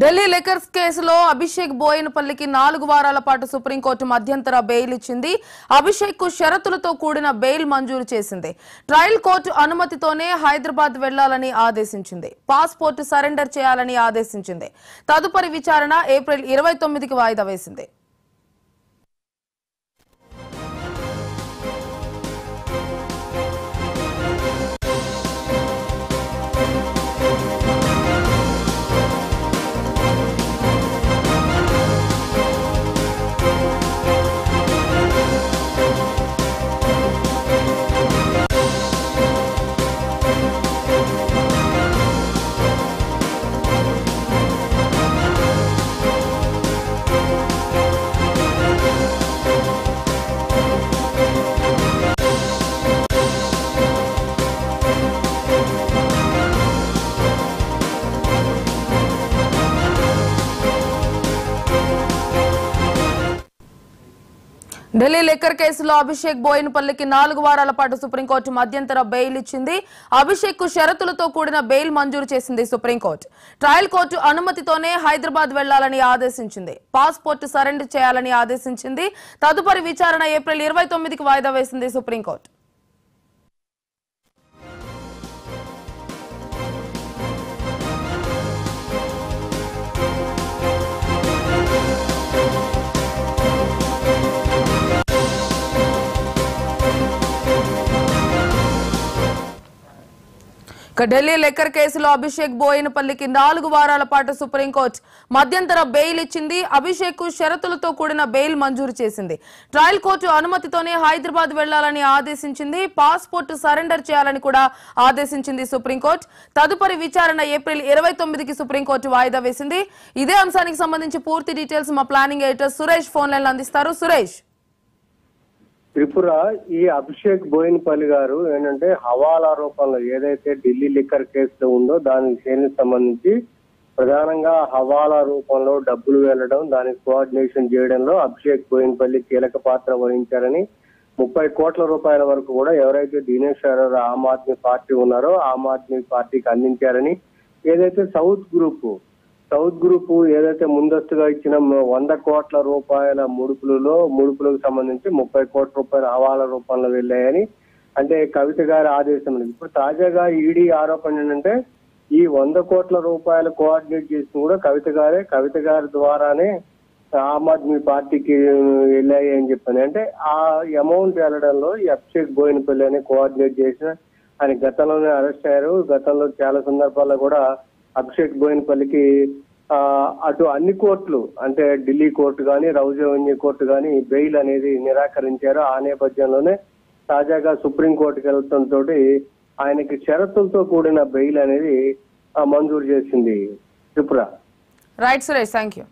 Delhi liquors కేసులో అభిషేక్ బోయినపల్లికి 4 వారాల పాటు సుప్రీంకోర్టు మధ్యంతర బెయిల్ ఇచ్చింది. అభిషేక్ కు షరతులతో కూడిన బెయిల్ మంజూరు చేసింది. ట్రయల్ కోర్టు అనుమతితోనే హైదరాబాద్ వెళ్లాలని ఆదేశించింది. పాస్పోర్ట్ సరెండర్ చేయాలని ఆదేశించింది. తదుపరి విచారణ ఏప్రిల్ 29కి వాయిదా వేసింది. ఢిల్లీ లిక్కర్ కేసులో అభిషేక్ బోయినపల్లికి 4 వారాల పాటు సుప్రీంకోర్టు మధ్యంతర బెయిల్ ఇచ్చింది. అభిషేక్ కు షరతులతో కూడిన బెయిల్ మంజూరు చేసింది సుప్రీంకోర్టు. ట్రయల్ కోర్టు అనుమతితోనే హైదరాబాద్ వెళ్లాలని ఆదేశించింది. పాస్పోర్ట్ సరెండర్ చేయాలని ఆదేశించింది. తదుపరి విచారణ ఏప్రిల్ 29కి వాయిదా వేసింది సుప్రీంకోర్టు. ఢిల్లీ లిక్కర్ కేసులో అభిషేక్ బోయినపల్లికి 4 వారాల పాటు సుప్రీంకోర్టు మధ్యంతర బెయిల్ ఇచ్చింది. అభిషేక్ కు షరతులతో కూడిన బెయిల్ మంజూరు చేసింది. ట్రయల్ కోర్టు అనుమతితోనే హైదరాబాద్ వెళ్లాలని ఆదేశించింది. పాస్పోర్ట్ సరెండర్ చేయాలని కూడా ఆదేశించింది సుప్రీంకోర్టు. తదుపరి విచారణ ఏప్రిల్ 29కి సుప్రీంకోర్టు వాయిదా వేసింది. ఇదే అంశానికి సంబంధించి పూర్తి డీటెయిల్స్ మా planning editor Suresh phone line అందిస్తారు. సురేష్, త్రిపుర ఈ అభిషేక్ బోయినపల్లి గారు ఏంటంటే హవాలా రూపంలో ఏదైతే ఢిల్లీ లిక్కర్ కేసులో ఉందో దానికి సంబంధించి ప్రధానంగా హవాలా రూపంలో డబ్బులు వెళ్ళడం, దానికి కోఆర్డినేషన్ చేయడంలో అభిషేక్ బోయినపల్లి కీలక పాత్ర వహించారని 30 కోట్ల రూపాయల వరకు కూడా ఎవరైతే దినేష్ యాదవ్ ఆమ్ ఆద్మీ పార్టీ ఉన్నారో ఆమ్ ఆద్మీ పార్టీకి అందించారని, ఏదైతే సౌత్ గ్రూప్ ఏదైతే ముందస్తుగా ఇచ్చిన 100 కోట్ల రూపాయల ముడుపులకు సంబంధించి 30 కోట్ల రూపాయల హవాలా రూపంలో వెళ్ళాయని అంటే కవిత గారి ఆదేశం. ఇప్పుడు తాజాగా ఈడీ ఆరోపణ ఏంటంటే ఈ 100 కోట్ల రూపాయలు కోఆర్డినేట్ చేసిన కూడా కవిత గారి ద్వారానే ఆమ్ ఆద్మీ పార్టీకి వెళ్ళాయి అని చెప్పాను. అంటే ఆ అమౌంట్ వెళ్ళడంలో ఈ అభిషేక్ బోయినపల్లి అని కోఆర్డినేట్ చేసిన ఆయన గతంలోనే అరెస్ట్ అయ్యారు. గతంలో చాలా సందర్భాల్లో కూడా అభిషేక్ బోయినపల్లికి అటు అన్ని కోర్టులు అంటే ఢిల్లీ కోర్టు కానీ రౌజవన్య కోర్టు కానీ బెయిల్ అనేది నిరాకరించారు. ఆ నేపథ్యంలోనే తాజాగా సుప్రీంకోర్టుకి వెళ్లడంతో ఆయనకి షరతులతో కూడిన బెయిల్ అనేది మంజూరు చేసింది Tripura. Right Suresh, thank you.